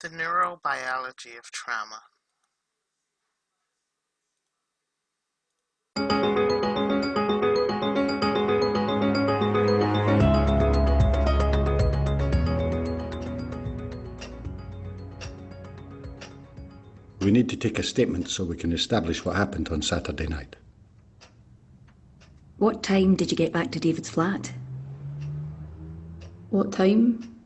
The Neurobiology of Trauma. We need to take a statement so we can establish what happened on Saturday night. What time did you get back to David's flat? What time?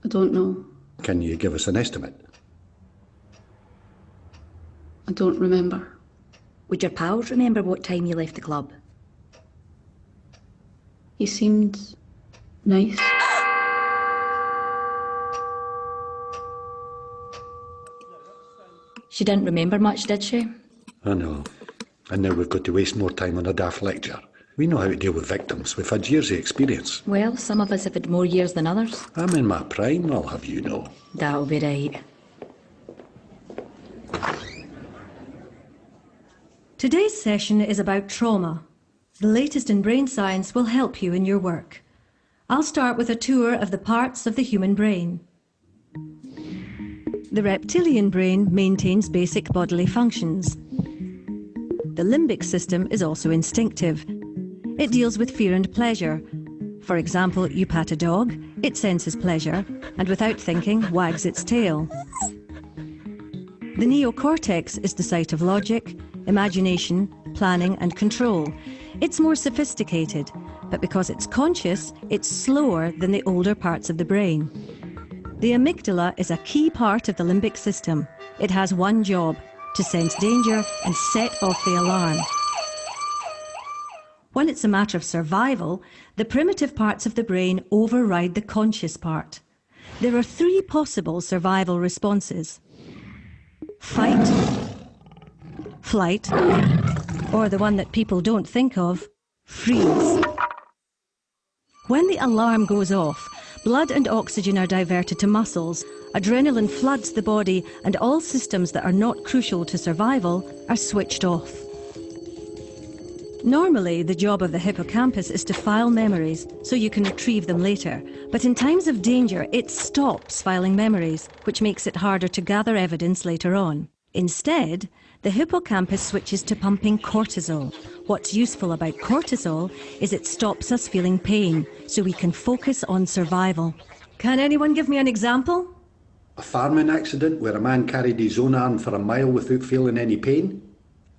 I don't know. Can you give us an estimate? I don't remember. Would your pals remember what time you left the club? He seemed nice. She didn't remember much, did she? I know. And now we've got to waste more time on a daft lecture. We know how to deal with victims. We've had years of experience. Well, some of us have had more years than others. I'm in my prime, I'll have you know. That'll be right. Today's session is about trauma. The latest in brain science will help you in your work. I'll start with a tour of the parts of the human brain. The reptilian brain maintains basic bodily functions. The limbic system is also instinctive. It deals with fear and pleasure. For example, you pat a dog, it senses pleasure, and without thinking, wags its tail. The neocortex is the site of logic, imagination, planning, and control. It's more sophisticated, but because it's conscious, it's slower than the older parts of the brain. The amygdala is a key part of the limbic system. It has one job: to sense danger and set off the alarm. When it's a matter of survival, the primitive parts of the brain override the conscious part. There are three possible survival responses: fight, flight, or the one that people don't think of, freeze. When the alarm goes off, blood and oxygen are diverted to muscles, adrenaline floods the body, and all systems that are not crucial to survival are switched off. Normally, the job of the hippocampus is to file memories so you can retrieve them later, but in times of danger, it stops filing memories, which makes it harder to gather evidence later on. Instead, the hippocampus switches to pumping cortisol. What's useful about cortisol is it stops us feeling pain, so we can focus on survival. Can anyone give me an example? A farming accident where a man carried his own arm for a mile without feeling any pain?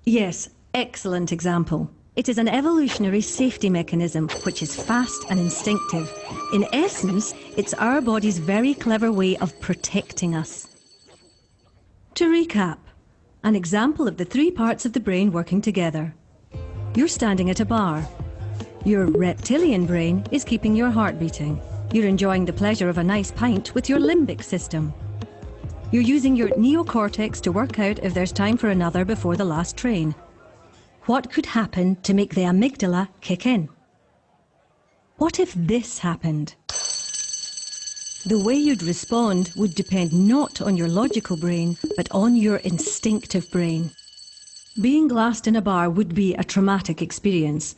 Yes, excellent example. It is an evolutionary safety mechanism which is fast and instinctive. In essence, it's our body's very clever way of protecting us. To recap, an example of the three parts of the brain working together. You're standing at a bar. Your reptilian brain is keeping your heart beating. You're enjoying the pleasure of a nice pint with your limbic system. You're using your neocortex to work out if there's time for another before the last train. What could happen to make the amygdala kick in? What if this happened? The way you'd respond would depend not on your logical brain, but on your instinctive brain. Being glassed in a bar would be a traumatic experience.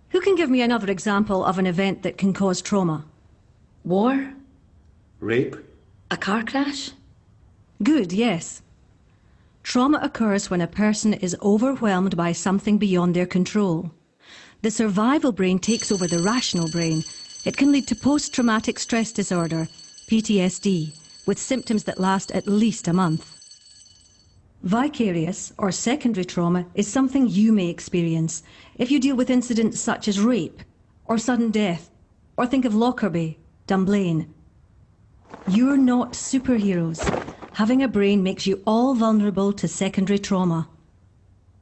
Who can give me another example of an event that can cause trauma? War? Rape? A car crash? Good, yes. Trauma occurs when a person is overwhelmed by something beyond their control. The survival brain takes over the rational brain. It can lead to post-traumatic stress disorder, PTSD, with symptoms that last at least a month. Vicarious or secondary trauma is something you may experience if you deal with incidents such as rape or sudden death, or think of Lockerbie, Dunblane. You're not superheroes. Having a brain makes you all vulnerable to secondary trauma.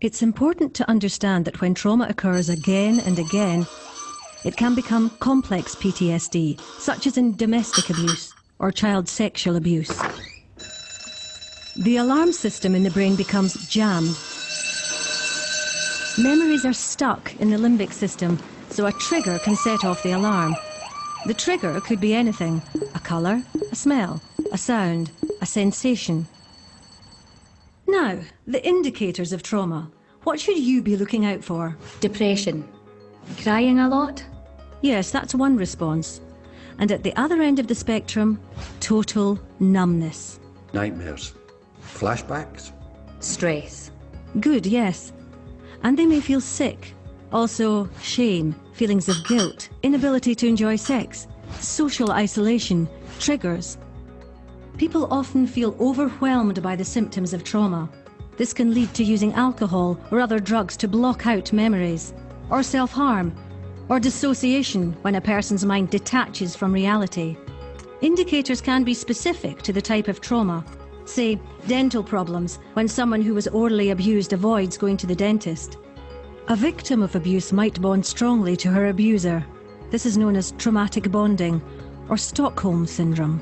It's important to understand that when trauma occurs again and again, it can become complex PTSD, such as in domestic abuse or child sexual abuse. The alarm system in the brain becomes jammed. Memories are stuck in the limbic system, so a trigger can set off the alarm. The trigger could be anything: a colour, a smell, a sound, a sensation. Now, the indicators of trauma. What should you be looking out for? Depression. Crying a lot? Yes, that's one response. And at the other end of the spectrum, total numbness. Nightmares. Flashbacks? Stress. Good, yes. And they may feel sick. Also, shame, feelings of guilt, inability to enjoy sex, social isolation, triggers. People often feel overwhelmed by the symptoms of trauma. This can lead to using alcohol or other drugs to block out memories, or self-harm, or dissociation when a person's mind detaches from reality. Indicators can be specific to the type of trauma. Say, dental problems, when someone who was orally abused avoids going to the dentist. A victim of abuse might bond strongly to her abuser. This is known as traumatic bonding, or Stockholm syndrome.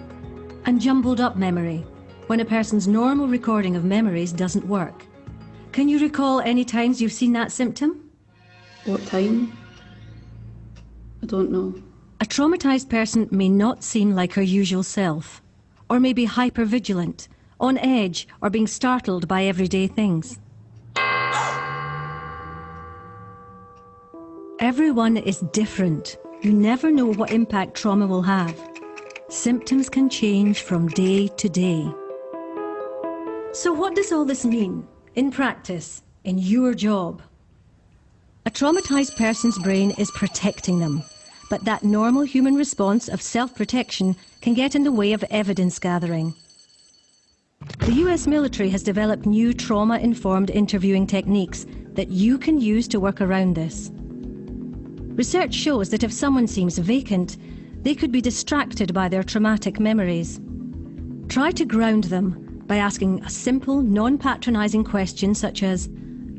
And jumbled up memory, when a person's normal recording of memories doesn't work. Can you recall any times you've seen that symptom? What time? I don't know. A traumatized person may not seem like her usual self, or may be hypervigilant, on edge, or being startled by everyday things. Everyone is different. You never know what impact trauma will have. Symptoms can change from day to day. So what does all this mean in practice, in your job? A traumatized person's brain is protecting them, but that normal human response of self-protection can get in the way of evidence gathering. The US military has developed new trauma-informed interviewing techniques that you can use to work around this. Research shows that if someone seems vacant, they could be distracted by their traumatic memories. Try to ground them by asking a simple, non-patronizing question such as,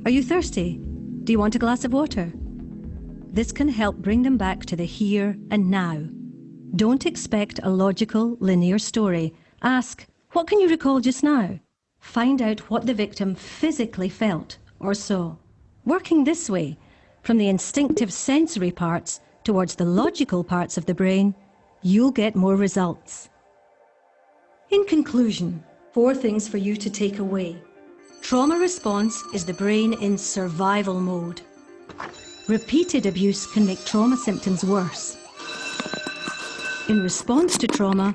"Are you thirsty? Do you want a glass of water?" This can help bring them back to the here and now. Don't expect a logical, linear story. Ask, "What can you recall just now?" Find out what the victim physically felt or saw. Working this way, from the instinctive sensory parts towards the logical parts of the brain, you'll get more results. In conclusion, 4 things for you to take away. Trauma response is the brain in survival mode. Repeated abuse can make trauma symptoms worse. In response to trauma,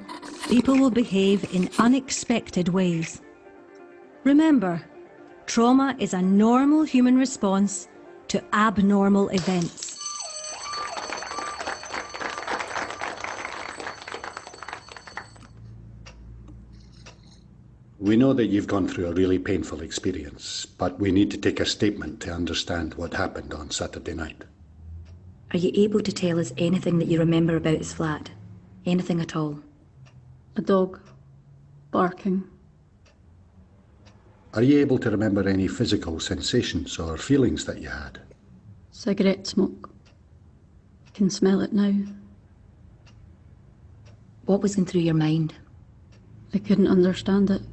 people will behave in unexpected ways. Remember, trauma is a normal human response to abnormal events. We know that you've gone through a really painful experience, but we need to take a statement to understand what happened on Saturday night. Are you able to tell us anything that you remember about his flat? Anything at all? A dog. Barking. Are you able to remember any physical sensations or feelings that you had? Cigarette smoke. I can smell it now. What was going through your mind? I couldn't understand it.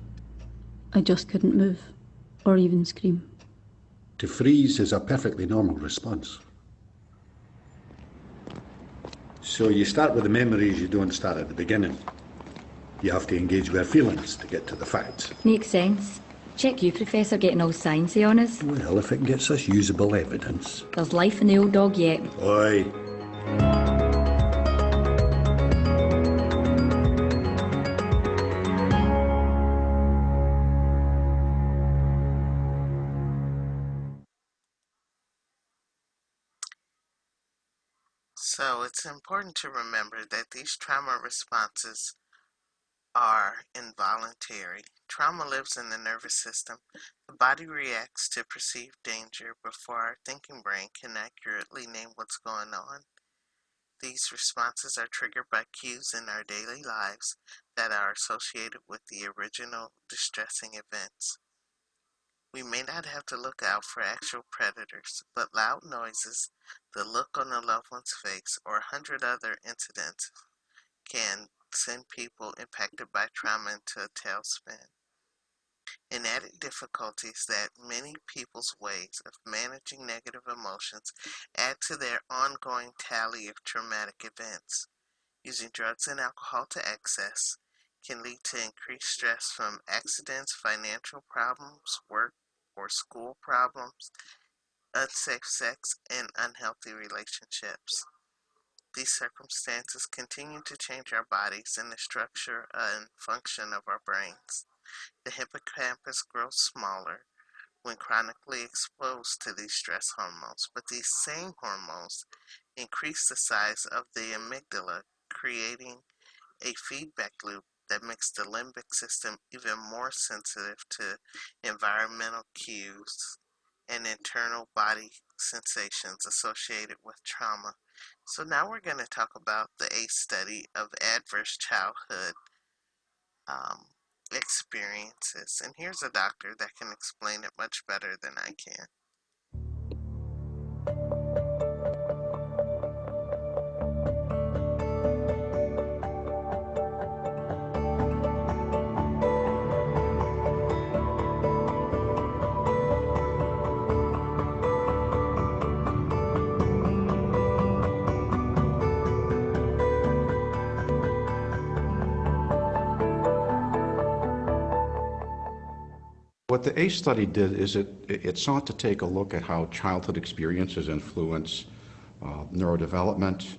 I just couldn't move, or even scream. To freeze is a perfectly normal response. So you start with the memories, you don't start at the beginning. You have to engage with feelings to get to the facts. Makes sense. Check you, Professor, getting all sciencey on us. Well, if it gets us usable evidence. There's life in the old dog yet. Oi. So it's important to remember that these trauma responses are involuntary. Trauma lives in the nervous system. The body reacts to perceived danger before our thinking brain can accurately name what's going on. These responses are triggered by cues in our daily lives that are associated with the original distressing events. We may not have to look out for actual predators, but loud noises, the look on a loved one's face, or 100 other incidents can send people impacted by trauma into a tailspin. An added difficulty is that many people's ways of managing negative emotions add to their ongoing tally of traumatic events. Using drugs and alcohol to excess can lead to increased stress from accidents, financial problems, work or school problems, unsafe sex, and unhealthy relationships. These circumstances continue to change our bodies and the structure and function of our brains. The hippocampus grows smaller when chronically exposed to these stress hormones, but these same hormones increase the size of the amygdala, creating a feedback loop that makes the limbic system even more sensitive to environmental cues and internal body sensations associated with trauma. So now we're going to talk about the ACE study of adverse childhood um, experiences. And here's a doctor that can explain it much better than I can. What the ACE study did is it sought to take a look at how childhood experiences influence neurodevelopment,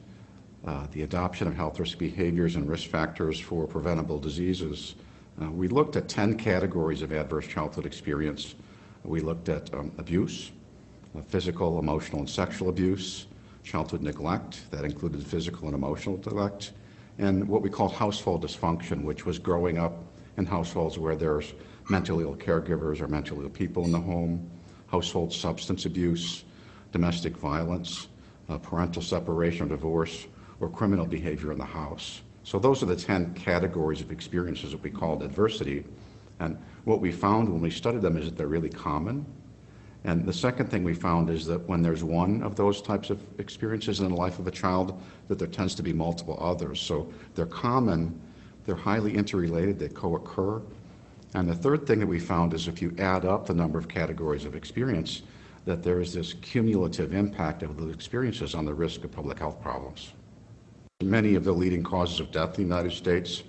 the adoption of health risk behaviors and risk factors for preventable diseases. We looked at 10 categories of adverse childhood experience. We looked at abuse, physical, emotional, and sexual abuse, childhood neglect, that included physical and emotional neglect, and what we call household dysfunction, which was growing up in households where there's mentally ill caregivers or mentally ill people in the home, household substance abuse, domestic violence, parental separation or divorce, or criminal behavior in the house. So those are the 10 categories of experiences that we called adversity. And what we found when we studied them is that they're really common. And the second thing we found is that when there's one of those types of experiences in the life of a child, that there tends to be multiple others. So they're common, they're highly interrelated, they co-occur. And the third thing that we found is if you add up the number of categories of experience, that there is this cumulative impact of those experiences on the risk of public health problems. Many of the leading causes of death in the United States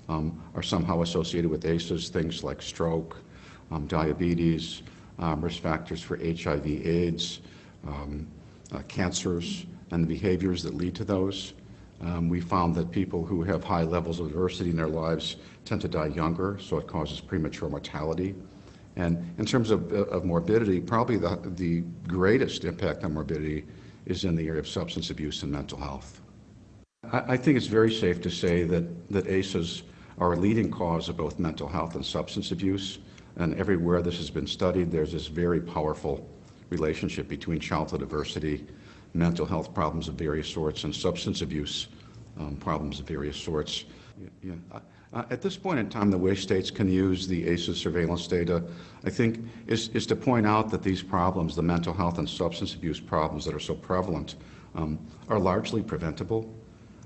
are somehow associated with ACEs, things like stroke, diabetes, risk factors for HIV/AIDS, cancers, and the behaviors that lead to those. We found that people who have high levels of adversity in their lives tend to die younger, so it causes premature mortality. And in terms of morbidity, probably the greatest impact on morbidity is in the area of substance abuse and mental health. I think it's very safe to say that ACEs are a leading cause of both mental health and substance abuse. And everywhere this has been studied, there's this very powerful relationship between childhood adversity, mental health problems of various sorts, and substance abuse problems of various sorts. At this point in time, the way states can use the ACEs surveillance data, I think, is to point out that these problems, the mental health and substance abuse problems that are so prevalent, are largely preventable,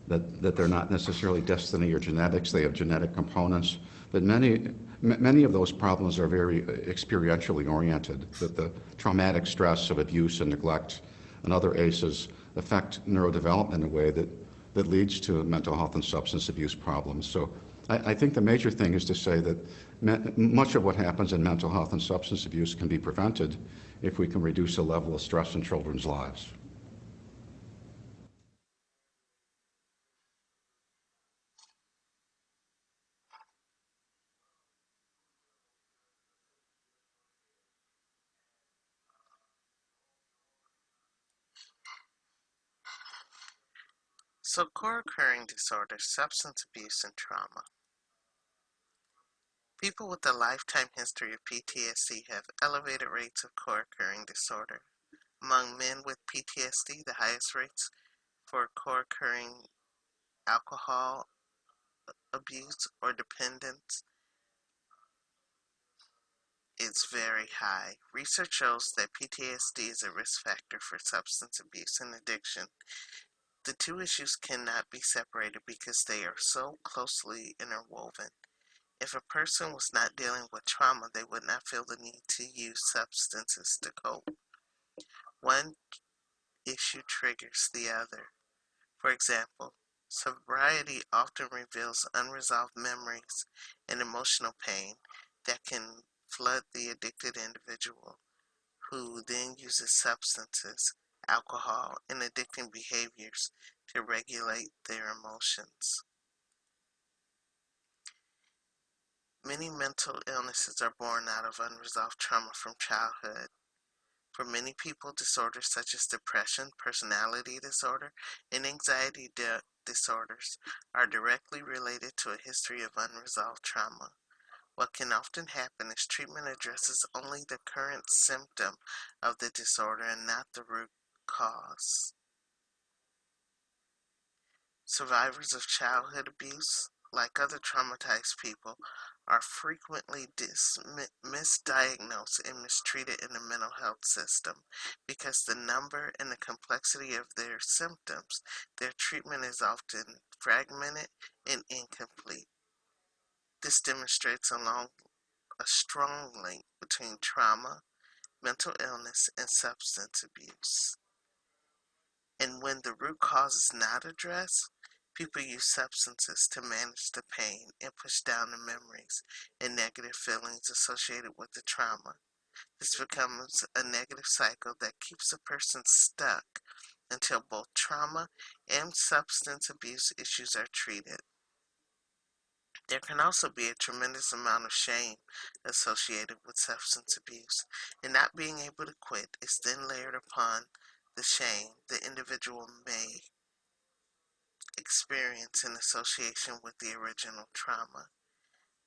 that they're not necessarily destiny or genetics, they have genetic components, but many of those problems are very experientially oriented, that the traumatic stress of abuse and neglect and other ACEs affect neurodevelopment in a way that leads to mental health and substance abuse problems. So I think the major thing is to say that much of what happens in mental health and substance abuse can be prevented if we can reduce the level of stress in children's lives. So, co-occurring disorders, substance abuse, and trauma. People with a lifetime history of PTSD have elevated rates of co-occurring disorder. Among men with PTSD, the highest rates for co-occurring alcohol abuse or dependence is very high. Research shows that PTSD is a risk factor for substance abuse and addiction. The two issues cannot be separated because they are so closely interwoven. If a person was not dealing with trauma, they would not feel the need to use substances to cope. One issue triggers the other. For example, sobriety often reveals unresolved memories and emotional pain that can flood the addicted individual, who then uses substances, alcohol, and addicting behaviors to regulate their emotions. Many mental illnesses are born out of unresolved trauma from childhood. For many people, disorders such as depression, personality disorder, and anxiety disorders are directly related to a history of unresolved trauma. What can often happen is treatment addresses only the current symptom of the disorder and not the root cause. Survivors of childhood abuse, like other traumatized people, are frequently misdiagnosed and mistreated in the mental health system because the number and the complexity of their symptoms. Their treatment is often fragmented and incomplete. This demonstrates a strong link between trauma, mental illness, and substance abuse. And when the root cause is not addressed, people use substances to manage the pain and push down the memories and negative feelings associated with the trauma. This becomes a negative cycle that keeps a person stuck until both trauma and substance abuse issues are treated. There can also be a tremendous amount of shame associated with substance abuse, and not being able to quit is then layered upon the shame the individual may experience in association with the original trauma.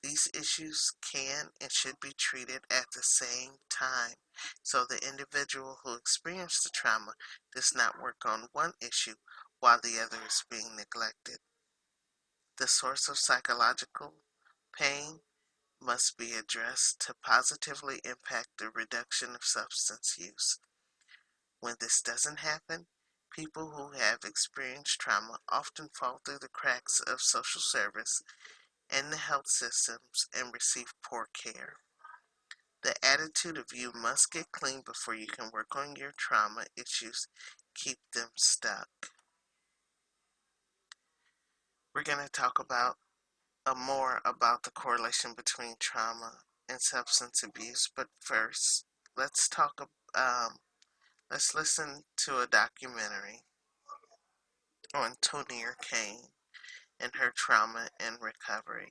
These issues can and should be treated at the same time, so the individual who experienced the trauma does not work on one issue while the other is being neglected. The source of psychological pain must be addressed to positively impact the reduction of substance use. When this doesn't happen, people who have experienced trauma often fall through the cracks of social service and the health systems and receive poor care. The attitude of you must get clean before you can work on your trauma issues, keep them stuck. We're going to talk about more about the correlation between trauma and substance abuse, but first, let's listen to a documentary on Tonia Kane and her trauma and recovery.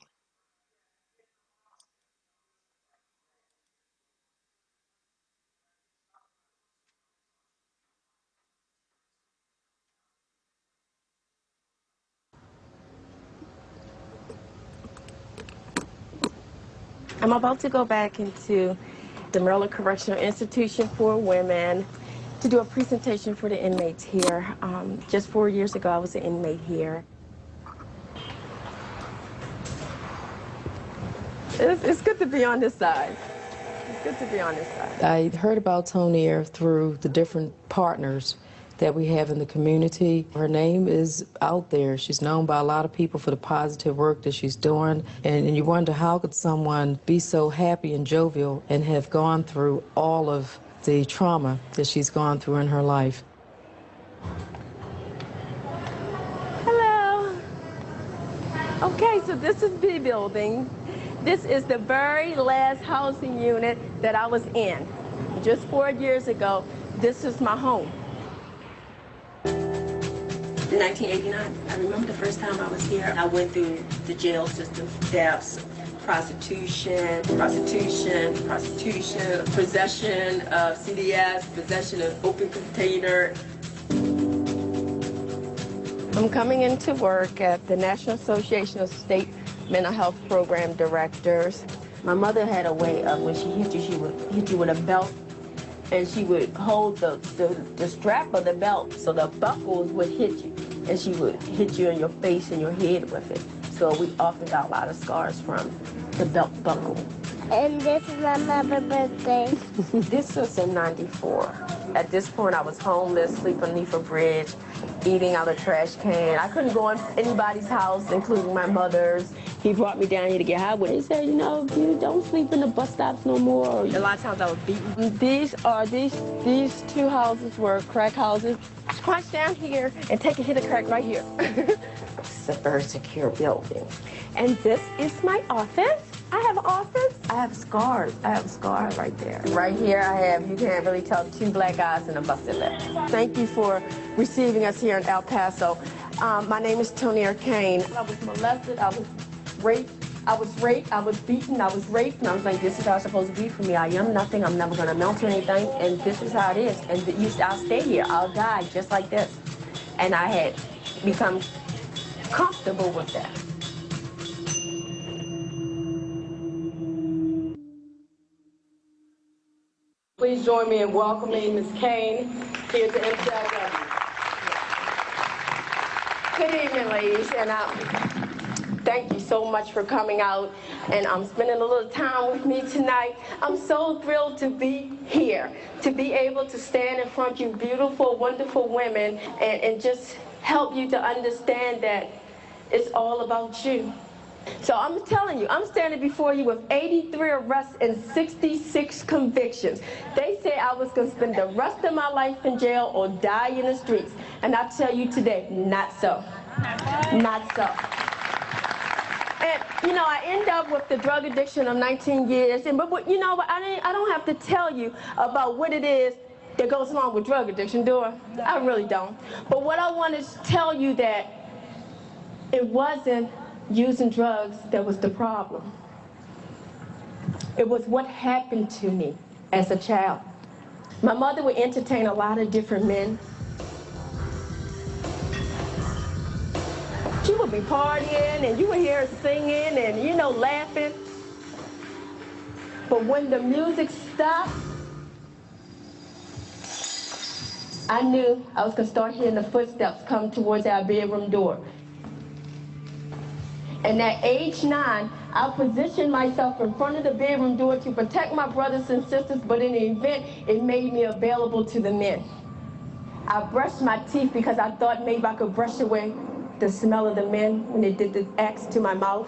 I'm about to go back into the Maryland Correctional Institution for Women to do a presentation for the inmates here. Just 4 years ago, I was an inmate here. It's good to be on this side. It's good to be on this side. I heard about Tonia through the different partners that we have in the community. Her name is out there. She's known by a lot of people for the positive work that she's doing. And you wonder, how could someone be so happy and jovial and have gone through all of the trauma that she's gone through in her life? Hello. Okay, so this is B building. This is the very last housing unit that I was in. Just 4 years ago, this is my home. In 1989, I remember the first time I was here, I went through the jail system, thefts, prostitution, possession of CDS, possession of open container. I'm coming into work at the National Association of State Mental Health Program Directors. My mother had a way of, when she hit you, she would hit you with a belt, and she would hold the strap of the belt so the buckles would hit you, and she would hit you in your face and your head with it. So we often got a lot of scars from the belt buckle. And this is my mother's birthday. This was in '94. At this point, I was homeless, sleeping underneath a bridge, eating out of a trash can. I couldn't go in anybody's house, including my mother's. He brought me down here to get high with it. He said, you know, you don't sleep in the bus stops no more. A lot of times I was beaten. These two houses were crack houses. Crunch down here and take a hit of crack right here. It's a very secure building. And this is my office. I have an office. I have scars. I have a scar right there. Right here I have, you can't really tell, 2 black eyes and a busted lip. Thank you for receiving us here in El Paso. My name is Tonia Kane. I was molested, I was raped, I was beaten, I was raped, and I was like, this is how it's supposed to be for me. I am nothing, I'm never gonna amount to anything, and this is how it is. And I'll stay here, I'll die just like this. And I had become comfortable with that. Please join me in welcoming Ms. Kane here to MCIW. Good evening, ladies, and thank you so much for coming out and spending a little time with me tonight. I'm so thrilled to be here, to be able to stand in front of you beautiful, wonderful women and just help you to understand that it's all about you. So I'm telling you, I'm standing before you with 83 arrests and 66 convictions. They say I was going to spend the rest of my life in jail or die in the streets. And I tell you today, not so. Not so. And, you know, I end up with the drug addiction of 19 years. But you know, I don't have to tell you about what it is that goes along with drug addiction, do I? I really don't. But what I want to tell you that it wasn't using drugs that was the problem. It was what happened to me as a child. My mother would entertain a lot of different men. She would be partying and you would hear her singing and, you know, laughing. But when the music stopped, I knew I was going to start hearing the footsteps come towards our bedroom door. And at age 9, I positioned myself in front of the bedroom door to protect my brothers and sisters, but in the event, it made me available to the men. I brushed my teeth because I thought maybe I could brush away the smell of the men when they did the acts to my mouth.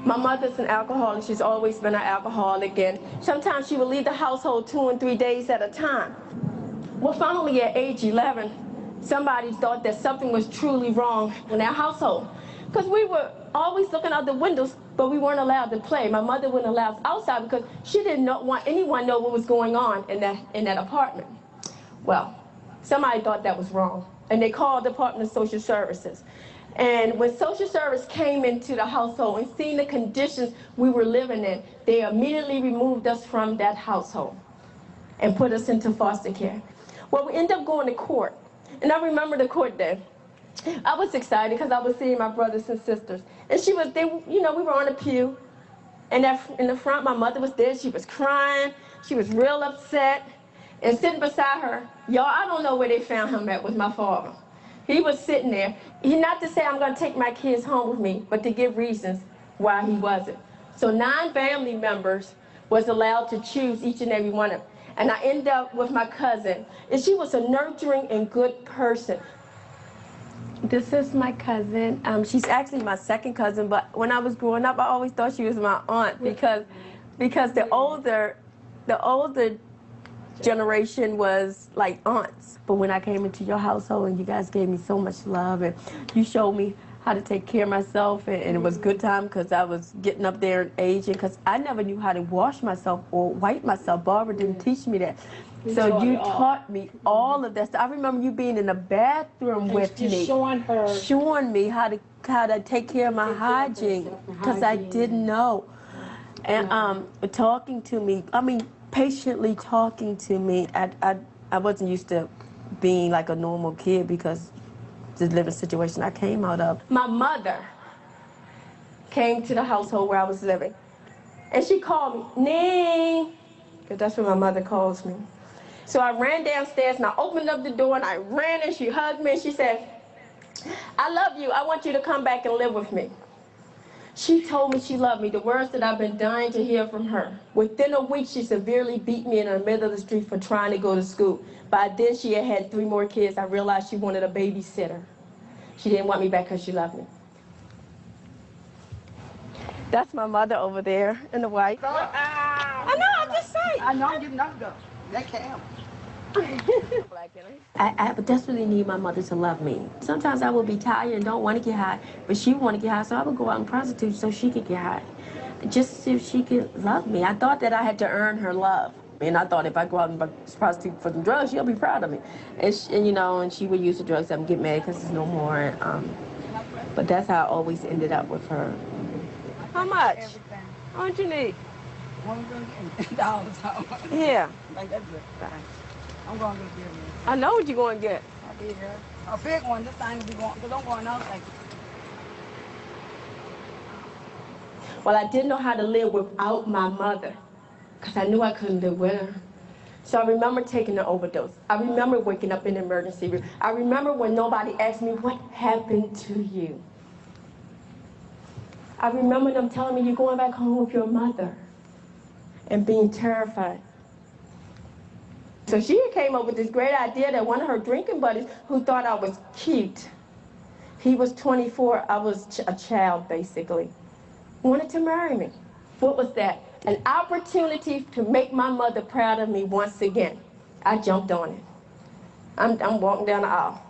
My mother's an alcoholic. She's always been an alcoholic, and sometimes she would leave the household 2 and 3 days at a time. Well, finally at age 11, somebody thought that something was truly wrong in our household. Because we were always looking out the windows, but we weren't allowed to play. My mother wouldn't allow us outside because she didn't want anyone to know what was going on in that apartment. Well, somebody thought that was wrong, and they called the Department of Social Services. And when social service came into the household and seen the conditions we were living in, they immediately removed us from that household and put us into foster care. Well, we ended up going to court, and I remember the court day. I was excited because I was seeing my brothers and sisters. And we were on a pew. And in the front, my mother was there. She was crying. She was real upset. And sitting beside her, y'all, I don't know where they found him at, was my father. He was sitting there. Not to say I'm going to take my kids home with me, but to give reasons why he wasn't. So 9 family members was allowed to choose each and every one of them. And I ended up with my cousin. And she was a nurturing and good person. This is my cousin. She's actually my second cousin, but when I was growing up, I always thought she was my aunt because the older generation was like aunts. But when I came into your household and you guys gave me so much love and you showed me how to take care of myself, and it was a good time because I was getting up there in age, and because I never knew how to wash myself or wipe myself. Barbara didn't teach me that. So you taught me all of that. I remember you being in the bathroom with me, showing me how to take care of my hygiene, because I didn't know. And talking to me, patiently talking to me. I wasn't used to being like a normal kid because the living situation I came out of. My mother came to the household where I was living, and she called me, Ning, because that's what my mother calls me. So I ran downstairs and I opened up the door and I ran and she hugged me and she said, I love you. I want you to come back and live with me. She told me she loved me, the words that I've been dying to hear from her. Within a week, she severely beat me in the middle of the street for trying to go to school. By then, she had 3 more kids. I realized she wanted a babysitter. She didn't want me back because she loved me. That's my mother over there in the white. I know, I'm just saying. I know you know though. That can't. I desperately need my mother to love me. Sometimes I will be tired and don't want to get high, but she want to get high, so I would go out and prostitute so she could get high, just so she could love me. I thought that I had to earn her love. And I thought if I go out and prostitute for some drugs, she'll be proud of me. And you know, and she would use the drugs and get mad because there's no more. But that's how I always ended up with her. How much? Everything. How much you need? $1 Yeah. Like that's it. I'm going to get it. I know what you're going to get. I'll be here. A big one. This thing will be going, because I'm going out like. Well, I didn't know how to live without my mother because I knew I couldn't live with her. So I remember taking an overdose. I remember waking up in the emergency room. I remember when nobody asked me, what happened to you? I remember them telling me, you're going back home with your mother, and being terrified. So she came up with this great idea that one of her drinking buddies, who thought I was cute, he was 24, I was a child basically, wanted to marry me. What was that? An opportunity to make my mother proud of me once again. I jumped on it. I'm walking down the aisle.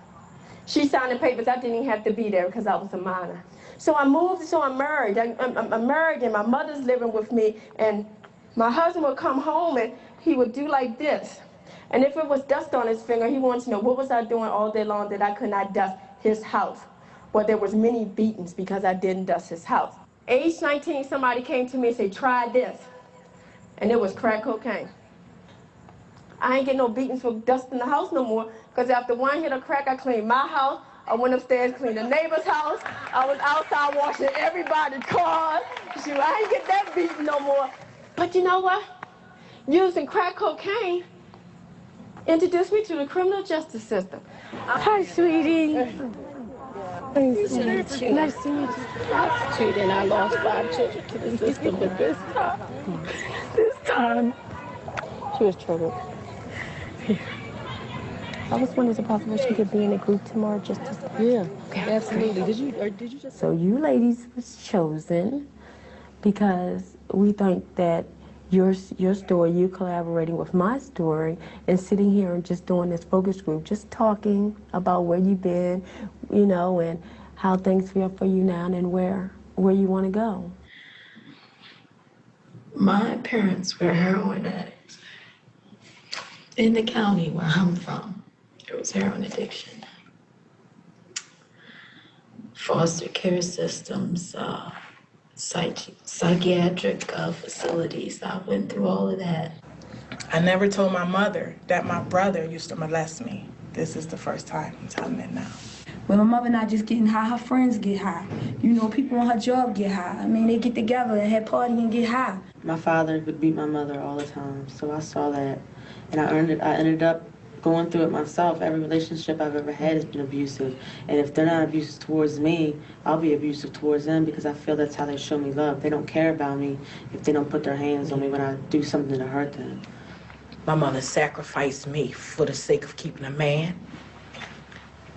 She signed the papers. I didn't even have to be there because I was a minor. So I moved, so I'm married. I'm married and my mother's living with me, and my husband would come home and he would do like this. And if it was dust on his finger, he wanted to know what was I doing all day long that I could not dust his house. Well, there was many beatings because I didn't dust his house. Age 19, somebody came to me and said, try this. And it was crack cocaine. I ain't get no beatings for dusting the house no more, because after one hit of crack, I cleaned my house. I went upstairs, cleaned the neighbor's house. I was outside washing everybody's cars. Shoot, I ain't get that beating no more. But you know what? Using crack cocaine introduced me to the criminal justice system. Hi, sweetie. Nice to meet you. Nice to meet you. Prostitute, I lost 5 children to the system, but this time, she was troubled. I was wondering if it's possible she could be in a group tomorrow just to... Yeah, okay. absolutely. Did you just... So you ladies was chosen because we think that your story, you collaborating with my story, and sitting here and just doing this focus group, just talking about where you've been, you know, and how things feel for you now and where you want to go. My parents were heroin addicts. In the county where I'm from, there was heroin addiction. Foster care systems, psychiatric facilities. I went through all of that. I never told my mother that my brother used to molest me. This is the first time I'm telling it now. Well, my mother not just getting high, her friends get high. You know, people on her job get high. I mean, they get together and have party and get high. My father would beat my mother all the time, so I saw that. And I ended up going through it myself. Every relationship I've ever had has been abusive. And if they're not abusive towards me, I'll be abusive towards them because I feel that's how they show me love. They don't care about me if they don't put their hands on me when I do something to hurt them. My mother sacrificed me for the sake of keeping a man.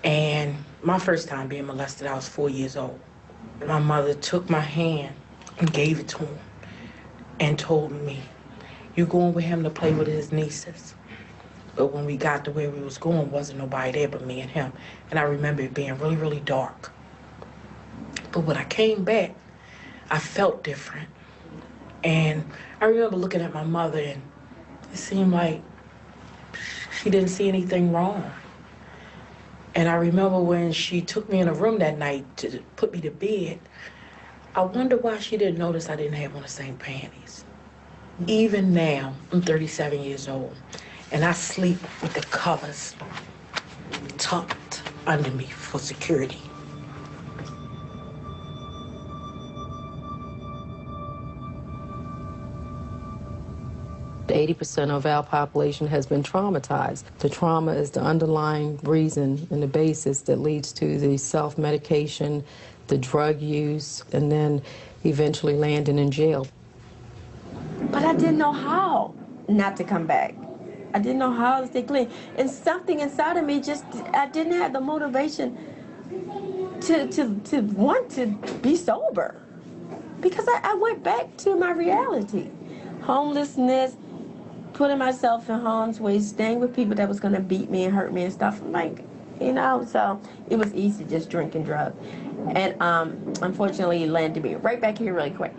And my first time being molested, I was 4 years old. My mother took my hand and gave it to him and told me, "You going with him to play with his nieces." But when we got to where we was going, wasn't nobody there but me and him. And I remember it being really, really dark. But when I came back, I felt different. And I remember looking at my mother, and it seemed like she didn't see anything wrong. And I remember when she took me in a room that night to put me to bed, I wonder why she didn't notice I didn't have on the same panties. Even now, I'm 37 years old, and I sleep with the covers tucked under me for security. The 80% of our population has been traumatized. The trauma is the underlying reason and the basis that leads to the self-medication, the drug use, and then eventually landing in jail. But I didn't know how not to come back. I didn't know how to stay clean. And something inside of me just, I didn't have the motivation to want to be sober. Because I went back to my reality. Homelessness, putting myself in harm's way, staying with people that was gonna beat me and hurt me and stuff. Like, you know, so it was easy just drinking drugs. And unfortunately, it landed me right back here really quick.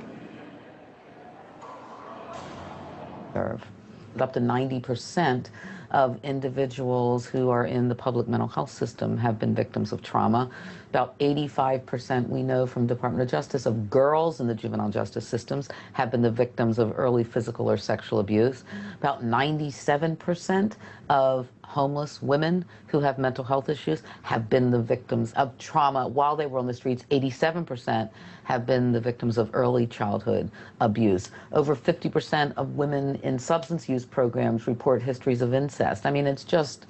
Up to 90% of individuals who are in the public mental health system have been victims of trauma. About 85% we know from Department of Justice of girls in the juvenile justice systems have been the victims of early physical or sexual abuse. About 97% of homeless women who have mental health issues have been the victims of trauma while they were on the streets. 87% have been the victims of early childhood abuse. Over 50% of women in substance use programs report histories of incest. I mean, it's just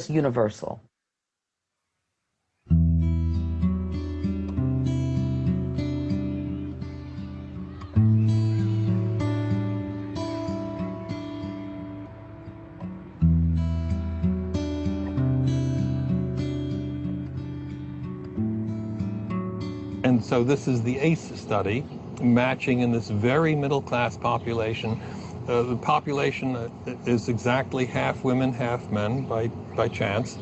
universal. And so this is the ACE study, matching in this very middle-class population. The population is exactly half women, half men by chance.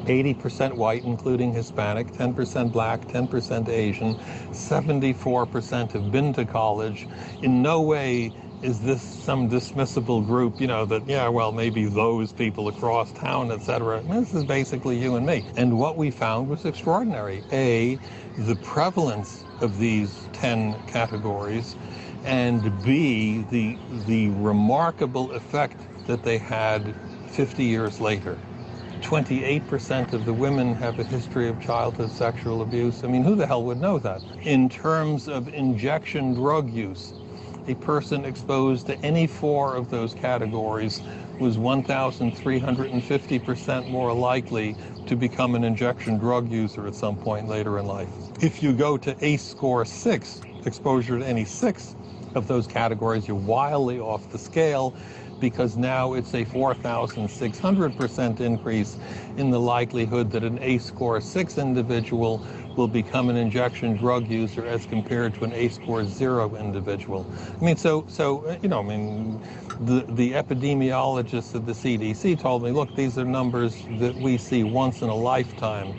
80% white, including Hispanic, 10% black, 10% Asian, 74% have been to college. In no way is this some dismissible group, you know, that, yeah, well, maybe those people across town, etc. This is basically you and me. And what we found was extraordinary. A, the prevalence of these 10 categories, and B, the remarkable effect that they had 50 years later. 28% of the women have a history of childhood sexual abuse. I mean, who the hell would know that? In terms of injection drug use, a person exposed to any four of those categories was 1,350% more likely to become an injection drug user at some point later in life. If you go to ACE score 6, exposure to any 6 of those categories, you're wildly off the scale, because now it's a 4,600% increase in the likelihood that an ACE score 6 individual will become an injection drug user as compared to an ACE score 0 individual. I mean, so you know, I mean, the epidemiologists at the CDC told me, look, these are numbers that we see once in a lifetime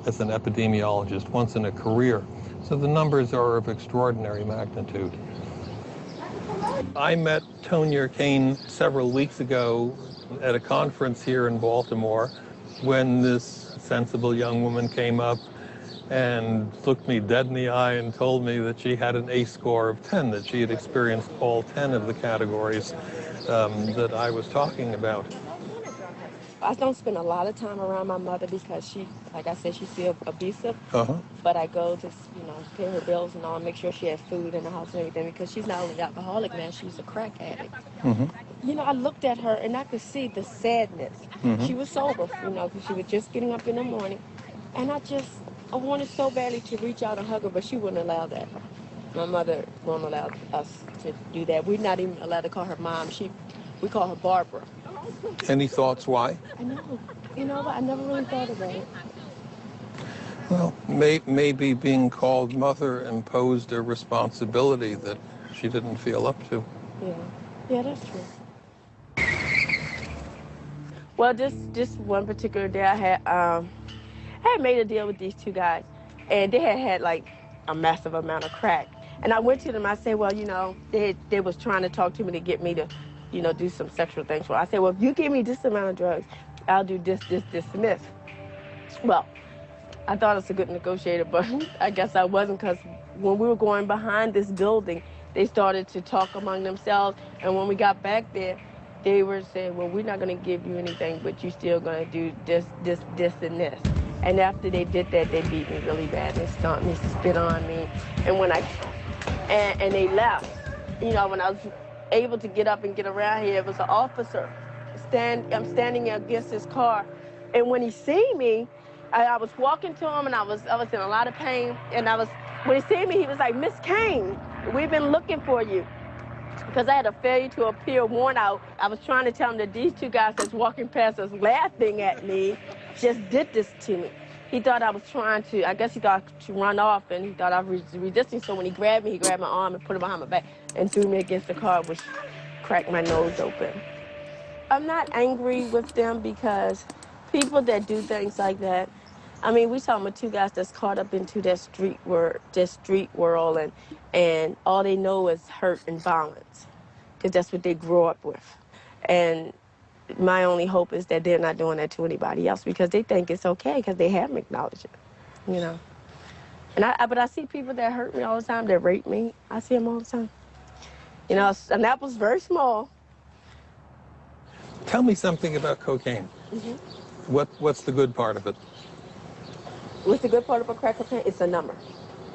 as an epidemiologist, once in a career. So the numbers are of extraordinary magnitude. I met Tonya Kane several weeks ago at a conference here in Baltimore when this sensible young woman came up and looked me dead in the eye and told me that she had an ACE score of 10, that she had experienced all 10 of the categories that I was talking about. I don't spend a lot of time around my mother because she, like I said, she's still abusive. But I go to, you know, pay her bills and all, make sure she has food in the house and everything, because she's not only an alcoholic, man, she's a crack addict. You know, I looked at her and I could see the sadness. She was sober, you know, because she was just getting up in the morning. And I wanted so badly to reach out and hug her, but she wouldn't allow that. My mother won't allow us to do that. We're not even allowed to call her mom. We call her Barbara. Any thoughts why? I know. You know what? I never really thought about it. Well, maybe being called mother imposed a responsibility that she didn't feel up to. Yeah, that's true. Well, just one particular day, I had made a deal with these two guys, and they had like a massive amount of crack. And I went to them. I said, well, you know, they was trying to talk to me to get me to, you know, do some sexual things. Well, I said, well, if you give me this amount of drugs, I'll do this, and this. Well, I thought I was a good negotiator, but I guess I wasn't, because when we were going behind this building, they started to talk among themselves. And when we got back there, they were saying, well, we're not going to give you anything, but you're still going to do this, and this. And after they did that, they beat me really bad. They stomped me, spit on me. And when and they left. You know, when I was able to get up and get around here, it was an officer. I'm standing against his car. And when he seen me, I was walking to him, and I was in a lot of pain. And when he seen me, he was like, Miss Kane, we've been looking for you. Because I had a failure to appear warrant out. I was trying to tell him that these two guys that's walking past us laughing at me just did this to me. He thought I was trying to, I guess he thought to run off, and he thought I was resisting. So when he grabbed me, he grabbed my arm and put it behind my back and threw me against the car, which cracked my nose open. I'm not angry with them, because people that do things like that, I mean, we talking about two guys that's caught up into that street world, and all they know is hurt and violence. because that's what they grew up with. And my only hope is that they're not doing that to anybody else because they think it's okay because they haven't acknowledged it, you know. And but I see people that hurt me all the time, that rape me. I see them all the time. You know, and that was very small. Tell me something about cocaine. What's the good part of it? What's the good part about crack cocaine? It's a number.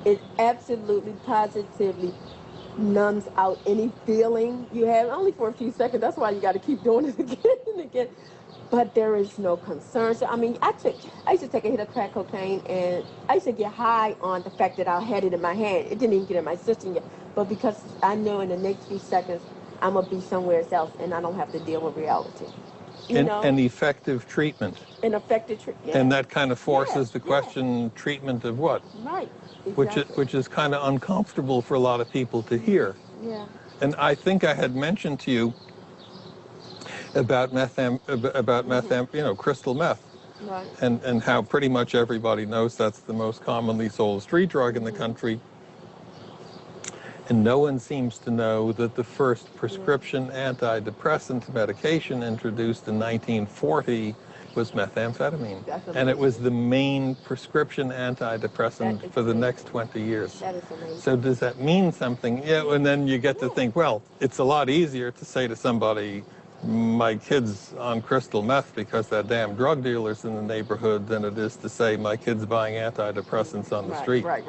It absolutely, positively numbs out any feeling you have, only for a few seconds. That's why you got to keep doing it again and again. But there is no concern. So, I mean, I used to take a hit of crack cocaine, and I used to get high on the fact that I had it in my hand. It didn't even get in my system yet. But because I know in the next few seconds, I'm going to be somewhere else, and I don't have to deal with reality. You know? An effective treatment. An effective treatment. Yeah. And that kind of forces the question, treatment of what? Right. Exactly. Which is kind of uncomfortable for a lot of people to hear. Yeah. And I think I had mentioned to you about crystal meth. Right. And how pretty much everybody knows that's the most commonly sold street drug in the country. And no one seems to know that the first prescription antidepressant medication introduced in 1940 was methamphetamine. And it was the main prescription antidepressant for the next 20 years. That is amazing. So does that mean something? Yeah, and then you get to think, well, it's a lot easier to say to somebody, my kid's on crystal meth because that damn drug dealer's in the neighborhood than it is to say my kid's buying antidepressants on the street. Right.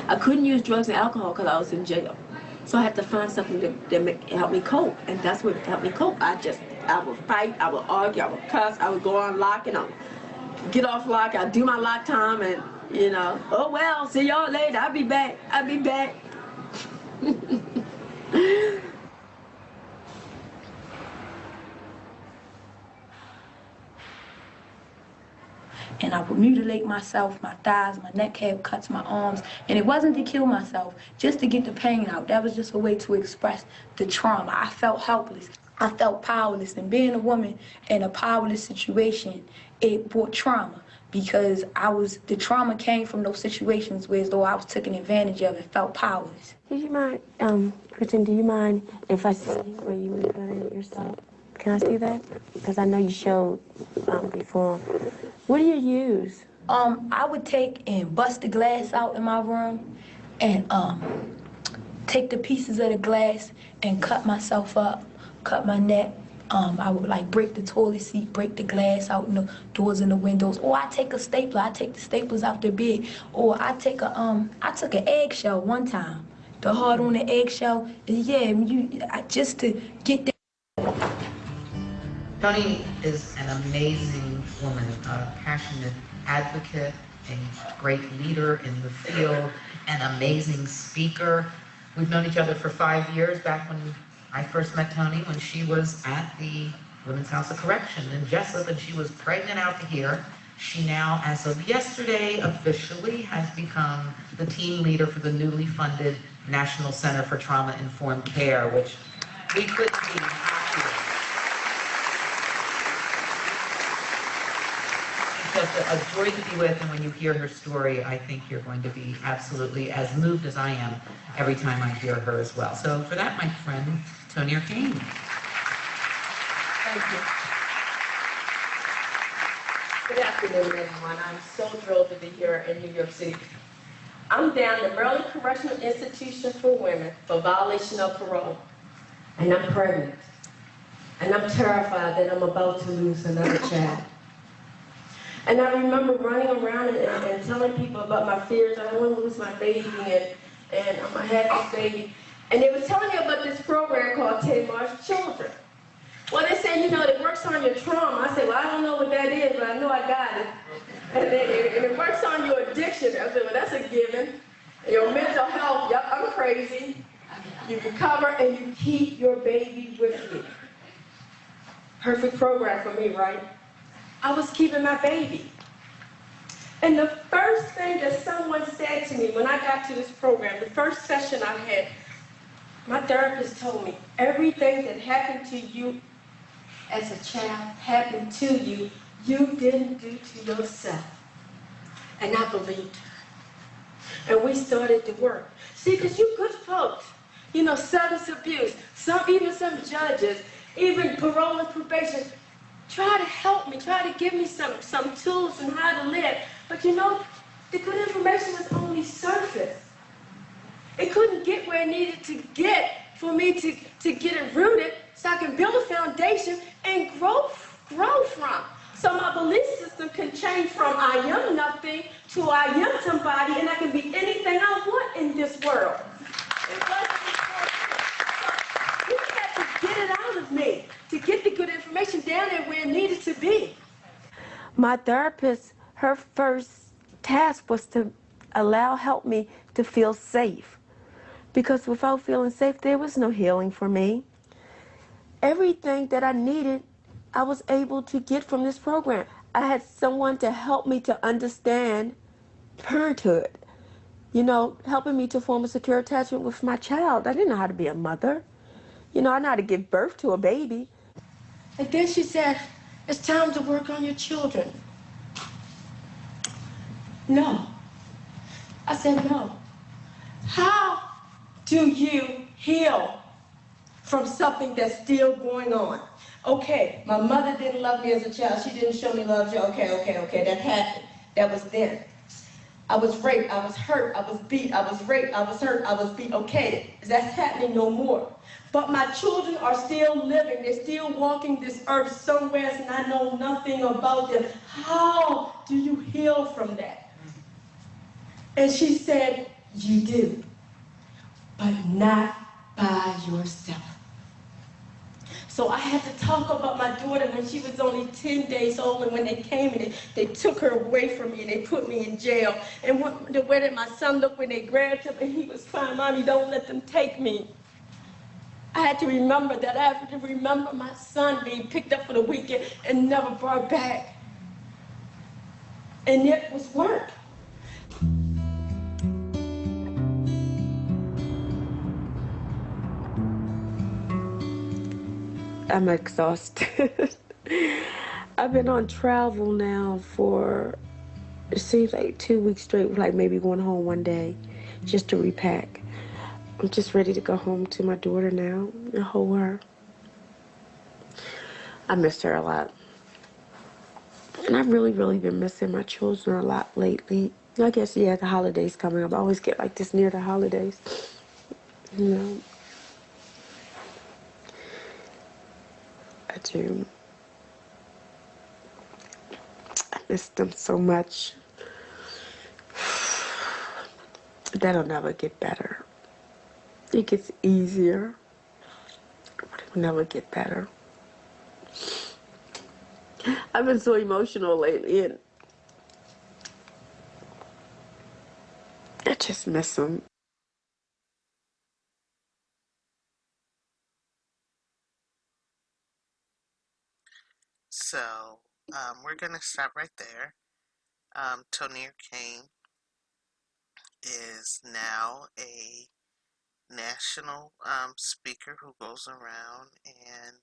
I couldn't use drugs and alcohol because I was in jail. So I had to find something that help me cope, and that's what helped me cope. I would fight, I would argue, I would cuss, I would go on lock, and I would get off lock, I'd do my lock time, and, you know, oh well, see y'all later, I'll be back. And I would mutilate myself, my thighs, my neck had cuts, my arms. And it wasn't to kill myself, just to get the pain out. That was just a way to express the trauma. I felt helpless. I felt powerless. And being a woman in a powerless situation, it brought trauma. Because the trauma came from those situations where as though I was taken advantage of and felt powerless. Do you mind, Kristen, do you mind if I see where you mutilate yourself? Can I see that? Because I know you showed before. What do you use? I would take and bust the glass out in my room and take the pieces of the glass and cut myself up, cut my neck. I would like break the toilet seat, break the glass out in the doors and the windows. Or I take a stapler, I take the staples out the bed. Or I took an eggshell one time. The hard on the eggshell, just to get that. Toni is an amazing woman, a passionate advocate, a great leader in the field, an amazing speaker. We've known each other for 5 years, back when I first met Toni, when she was at the Women's House of Correction in Jessup, and she was pregnant out to here. She now, as of yesterday, officially has become the team leader for the newly funded National Center for Trauma-Informed Care, which we couldn't be happier. Just a joy to be with, and when you hear her story, I think you're going to be absolutely as moved as I am every time I hear her as well. So for that, my friend, Toni Arcane. Thank you. Good afternoon, everyone. I'm so thrilled to be here in New York City. I'm down at Maryland Correctional Institution for Women for violation of parole. And I'm pregnant. And I'm terrified that I'm about to lose another child. And I remember running around and telling people about my fears. I don't want to lose my baby, and I'm going to have this baby. And they were telling me about this program called Tamar's Children. Well, they said, it works on your trauma. I said, well, I don't know what that is, but I know I got it. And it works on your addiction. I said, well, that's a given. Your mental health, yep, I'm crazy. You recover and you keep your baby with you. Perfect program for me, right? I was keeping my baby. And the first thing that someone said to me when I got to this program, the first session I had, my therapist told me, everything that happened to you as a child happened to you, you didn't do to yourself. And I believed her. And we started to work. See, because you good folks, Substance abuse, even some judges, even parole and probation, try to help me, try to give me some tools on how to live. But the good information was only surface. It couldn't get where it needed to get for me to get it rooted so I can build a foundation and grow from. So my belief system can change from I am nothing to I am somebody, and I can be anything I want in this world. It wasn't important. So you had to get it out of me to get the good information down there where it needed to be. My therapist, her first task was to help me to feel safe. Because without feeling safe, there was no healing for me. Everything that I needed, I was able to get from this program. I had someone to help me to understand parenthood, helping me to form a secure attachment with my child. I didn't know how to be a mother. I know how to give birth to a baby. And then she said, it's time to work on your children. No. I said, no. How do you heal from something that's still going on? Okay, my mother didn't love me as a child. She didn't show me love. Okay, that happened. That was then. I was raped, I was hurt, I was beat, I was raped, I was hurt, I was beat. Okay, that's happening no more. But my children are still living. They're still walking this earth somewhere, and I know nothing about them. How do you heal from that? And she said, you do, but not by yourself. So I had to talk about my daughter when she was only 10 days old, and when they came and they took her away from me and they put me in jail. And the way that my son looked when they grabbed him and he was crying, Mommy, don't let them take me. I had to remember that. I had to remember my son being picked up for the weekend and never brought back. And it was work. I'm exhausted. I've been on travel now for, it seems like 2 weeks straight, like maybe going home one day just to repack. I'm just ready to go home to my daughter now and hold her. I missed her a lot. And I've really been missing my children a lot lately. I guess, yeah, the holidays coming up. I always get like this near the holidays. I do. I miss them so much. That'll never get better. It gets easier, but it will never get better. I've been so emotional lately, and I just miss them. So we're going to stop right there. Tonier Kane is now a national speaker who goes around and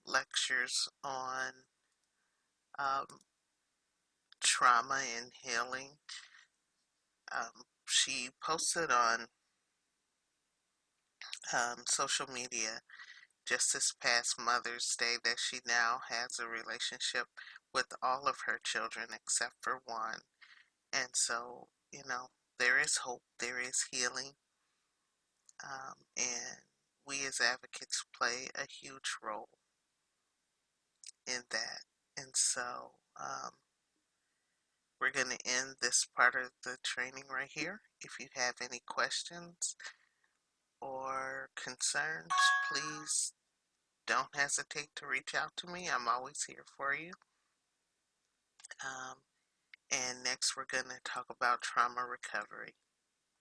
lectures on trauma and healing. She posted on social media just this past Mother's Day that she now has a relationship with all of her children except for one. And so, there is hope, there is healing, and we as advocates play a huge role in that. And so, we're going to end this part of the training right here. If you have any questions or concerns, please don't hesitate to reach out to me. I'm always here for you. And next, we're going to talk about trauma recovery.